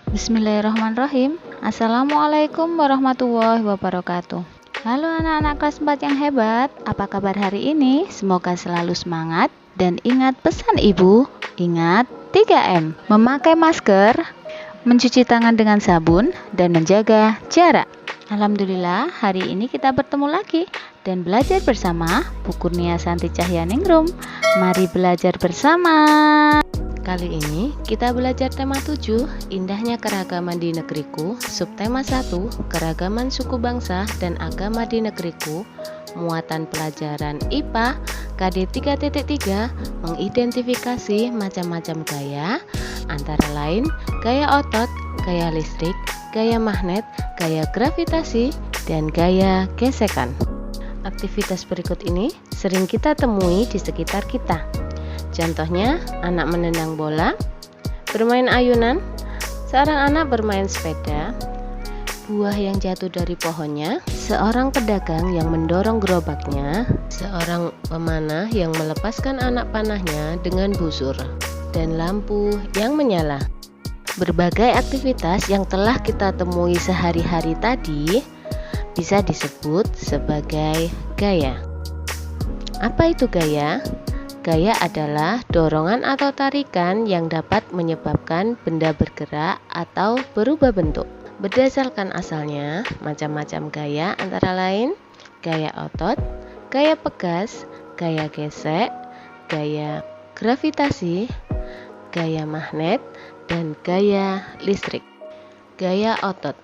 Bismillahirrahmanirrahim. Assalamualaikum warahmatullahi wabarakatuh. Halo anak-anak kelas 4 yang hebat, apa kabar hari ini? Semoga selalu semangat dan ingat pesan ibu, ingat 3M, memakai masker, mencuci tangan dengan sabun, dan menjaga jarak. Alhamdulillah, hari ini kita bertemu lagi dan belajar bersama Bu Kurnia Santi Cahyaningrum. Mari belajar bersama. Kali ini kita belajar tema 7, Indahnya Keragaman di Negeriku, subtema 1, Keragaman Suku Bangsa dan Agama di Negeriku, muatan pelajaran IPA KD 3.3, mengidentifikasi macam-macam gaya, antara lain gaya otot, gaya listrik, gaya magnet, gaya gravitasi, dan gaya gesekan. Aktivitas berikut ini sering kita temui di sekitar kita. Contohnya, anak menendang bola, bermain ayunan, seorang anak bermain sepeda, buah yang jatuh dari pohonnya, seorang pedagang yang mendorong gerobaknya, seorang pemanah yang melepaskan anak panahnya dengan busur, dan lampu yang menyala. Berbagai aktivitas yang telah kita temui sehari-hari tadi bisa disebut sebagai gaya. Apa itu gaya? Gaya adalah dorongan atau tarikan yang dapat menyebabkan benda bergerak atau berubah bentuk. Berdasarkan asalnya, macam-macam gaya antara lain gaya otot, gaya pegas, gaya gesek, gaya gravitasi, gaya magnet, dan gaya listrik. Gaya otot.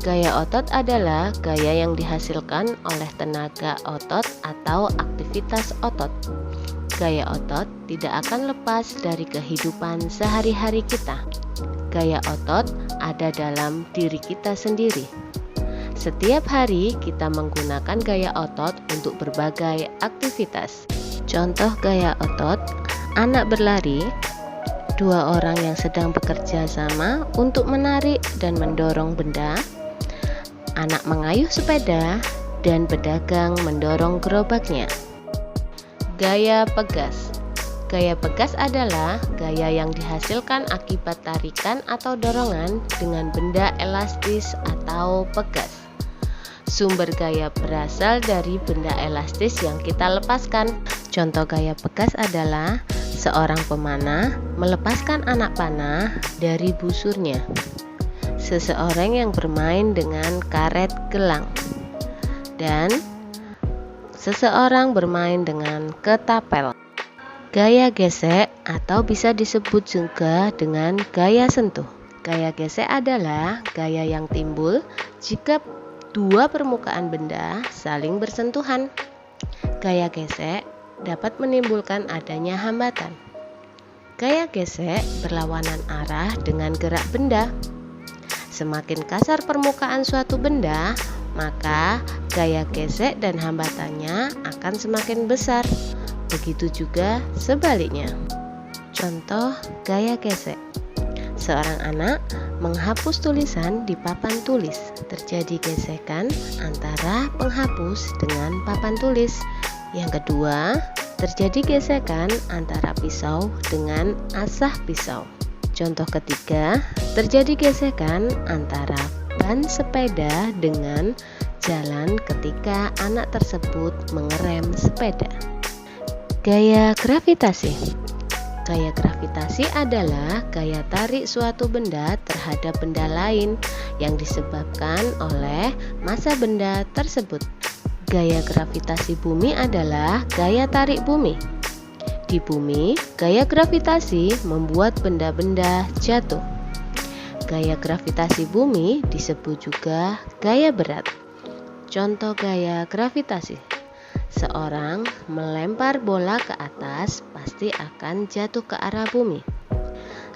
Gaya otot adalah gaya yang dihasilkan oleh tenaga otot atau aktivitas otot. Gaya otot tidak akan lepas dari kehidupan sehari-hari kita. Gaya otot ada dalam diri kita sendiri. Setiap hari kita menggunakan gaya otot untuk berbagai aktivitas. Contoh gaya otot, anak berlari, dua orang yang sedang bekerja sama untuk menarik dan mendorong benda, anak mengayuh sepeda, dan pedagang mendorong gerobaknya. Gaya pegas. Gaya pegas adalah gaya yang dihasilkan akibat tarikan atau dorongan dengan benda elastis atau pegas. Sumber gaya berasal dari benda elastis yang kita lepaskan. Contoh gaya pegas adalah seorang pemanah melepaskan anak panah dari busurnya. Seseorang yang bermain dengan karet gelang. Dan seseorang bermain dengan ketapel. Gaya gesek atau bisa disebut juga dengan gaya sentuh. Gaya gesek adalah gaya yang timbul jika dua permukaan benda saling bersentuhan. Gaya gesek dapat menimbulkan adanya hambatan. Gaya gesek berlawanan arah dengan gerak benda. Semakin kasar permukaan suatu benda, maka gaya gesek dan hambatannya akan semakin besar. Begitu juga sebaliknya. Contoh gaya gesek. Seorang anak menghapus tulisan di papan tulis. Terjadi gesekan antara penghapus dengan papan tulis. Yang kedua, terjadi gesekan antara pisau dengan asah pisau. Contoh ketiga, terjadi gesekan antara ban sepeda dengan jalan ketika anak tersebut mengerem sepeda. Gaya gravitasi. Gaya gravitasi adalah gaya tarik suatu benda terhadap benda lain yang disebabkan oleh massa benda tersebut. Gaya gravitasi bumi adalah gaya tarik bumi. Di bumi, gaya gravitasi membuat benda-benda jatuh. Gaya gravitasi bumi disebut juga gaya berat. Contoh gaya gravitasi. Seorang melempar bola ke atas pasti akan jatuh ke arah bumi.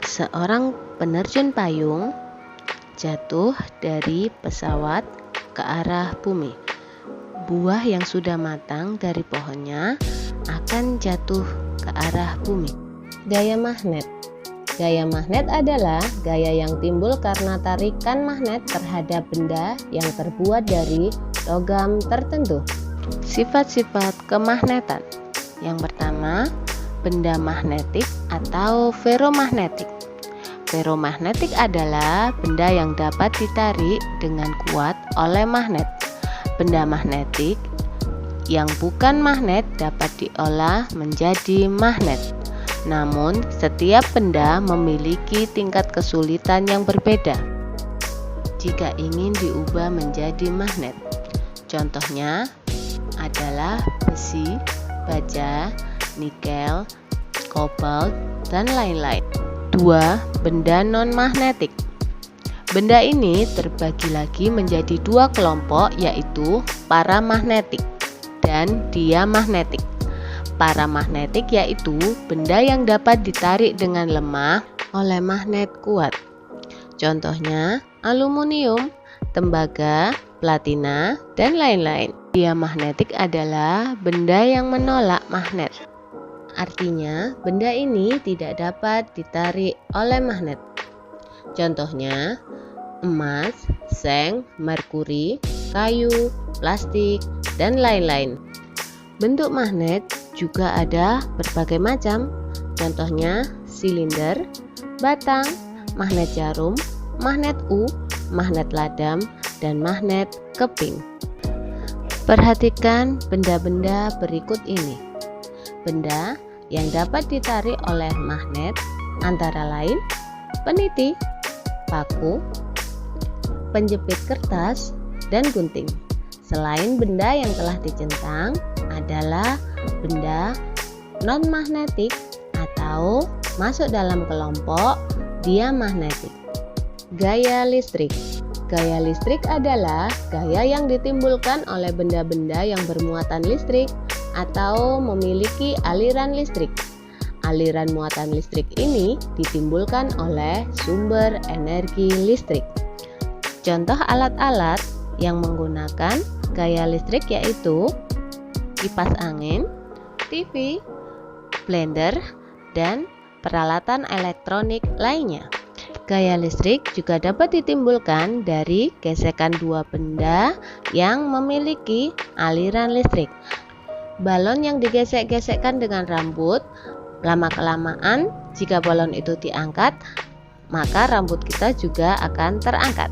Seorang penerjun payung jatuh dari pesawat ke arah bumi. Buah yang sudah matang dari pohonnya akan jatuh ke arah bumi. Gaya magnet. Gaya magnet adalah gaya yang timbul karena tarikan magnet terhadap benda yang terbuat dari logam tertentu. Sifat-sifat kemagnetan. Yang pertama, benda magnetik atau feromagnetik. Feromagnetik adalah benda yang dapat ditarik dengan kuat oleh magnet. Benda magnetik yang bukan magnet dapat diolah menjadi magnet. Namun, setiap benda memiliki tingkat kesulitan yang berbeda jika ingin diubah menjadi magnet. Contohnya adalah besi, baja, nikel, kobalt, dan lain-lain. 2. Benda non-magnetik. Benda ini terbagi lagi menjadi dua kelompok, yaitu paramagnetik dan diamagnetik. Paramagnetik yaitu benda yang dapat ditarik dengan lemah oleh magnet kuat. Contohnya aluminium, tembaga, platina, dan lain-lain. Diamagnetik adalah benda yang menolak magnet. Artinya, benda ini tidak dapat ditarik oleh magnet. Contohnya emas, seng, merkuri, kayu, plastik, dan lain-lain. Bentuk magnet juga ada berbagai macam, contohnya silinder, batang, magnet jarum, magnet U, magnet ladam, dan magnet keping. Perhatikan benda-benda berikut ini. Benda yang dapat ditarik oleh magnet antara lain peniti, paku, penjepit kertas, dan gunting. Selain benda yang telah dicentang, adalah benda non-magnetik atau masuk dalam kelompok diamagnetik. Gaya listrik. Gaya listrik adalah gaya yang ditimbulkan oleh benda-benda yang bermuatan listrik atau memiliki aliran listrik. Aliran muatan listrik ini ditimbulkan oleh sumber energi listrik. Contoh alat-alat yang menggunakan gaya listrik yaitu kipas angin, TV, blender, dan peralatan elektronik lainnya. Gaya listrik juga dapat ditimbulkan dari gesekan dua benda yang memiliki aliran listrik. Balon yang digesek-gesekkan dengan rambut, lama-kelamaan jika balon itu diangkat, maka rambut kita juga akan terangkat.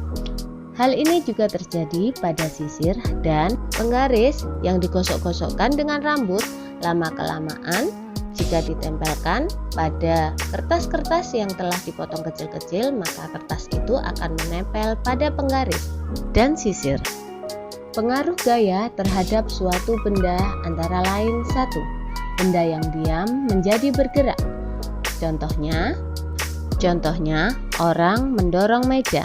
Hal ini juga terjadi pada sisir dan penggaris yang digosok-gosokkan dengan rambut. Lama-kelamaan, jika ditempelkan pada kertas-kertas yang telah dipotong kecil-kecil, maka kertas itu akan menempel pada penggaris dan sisir. Pengaruh gaya terhadap suatu benda antara lain: 1. Benda yang diam menjadi bergerak. Contohnya orang mendorong meja,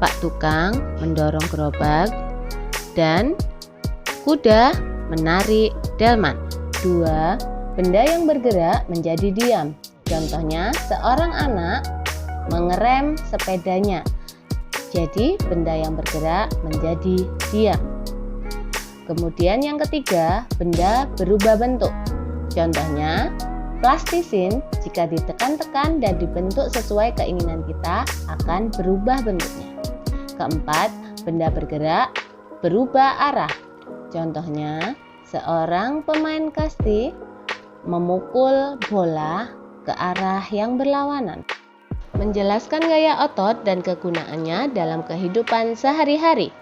Pak tukang mendorong gerobak, dan kuda menarik delman. 2. Benda yang bergerak menjadi diam. Contohnya seorang anak mengerem sepedanya. Jadi benda yang bergerak menjadi diam. Kemudian yang ketiga, benda berubah bentuk. Contohnya plastisin, jika ditekan-tekan dan dibentuk sesuai keinginan kita akan berubah bentuknya. Keempat, benda bergerak berubah arah. Contohnya seorang pemain kasti memukul bola ke arah yang berlawanan. Menjelaskan gaya otot dan kegunaannya dalam kehidupan sehari-hari.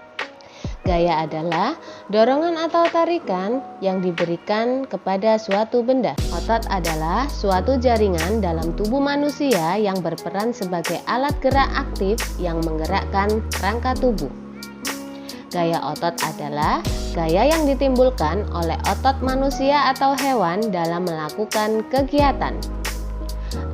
Gaya adalah dorongan atau tarikan yang diberikan kepada suatu benda. Otot adalah suatu jaringan dalam tubuh manusia yang berperan sebagai alat gerak aktif yang menggerakkan rangka tubuh. Gaya otot adalah gaya yang ditimbulkan oleh otot manusia atau hewan dalam melakukan kegiatan.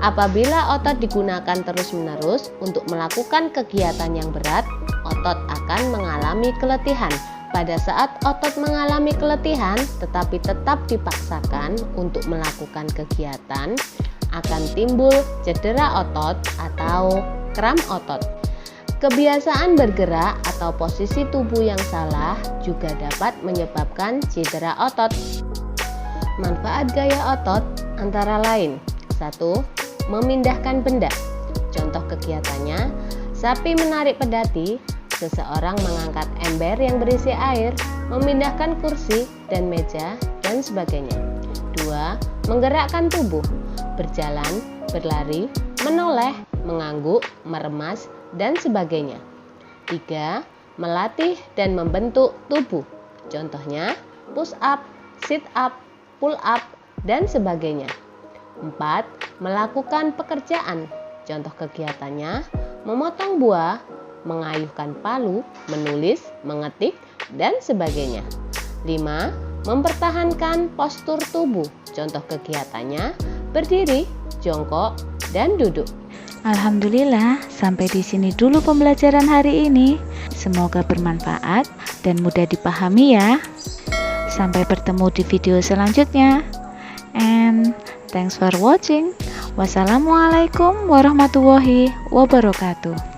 Apabila otot digunakan terus-menerus untuk melakukan kegiatan yang berat, otot akan mengalami keletihan. Pada saat otot mengalami keletihan tetapi tetap dipaksakan untuk melakukan kegiatan, akan timbul cedera otot atau kram otot. Kebiasaan bergerak atau posisi tubuh yang salah juga dapat menyebabkan cedera otot. Manfaat gaya otot antara lain: 1. Memindahkan benda. Contoh kegiatannya, sapi menarik pedati, seseorang mengangkat ember yang berisi air, memindahkan kursi dan meja, dan sebagainya. 2. Menggerakkan tubuh, berjalan, berlari, menoleh, mengangguk, meremas, dan sebagainya. 3. Melatih dan membentuk tubuh. Contohnya push up, sit up, pull up, dan sebagainya. 4. Melakukan pekerjaan. Contoh kegiatannya memotong buah, mengayuhkan palu, menulis, mengetik, dan sebagainya. 5. Mempertahankan postur tubuh. Contoh kegiatannya berdiri, jongkok, dan duduk. Alhamdulillah, sampai di sini dulu pembelajaran hari ini. Semoga bermanfaat dan mudah dipahami ya. Sampai bertemu di video selanjutnya. And thanks for watching. Wassalamualaikum warahmatullahi wabarakatuh.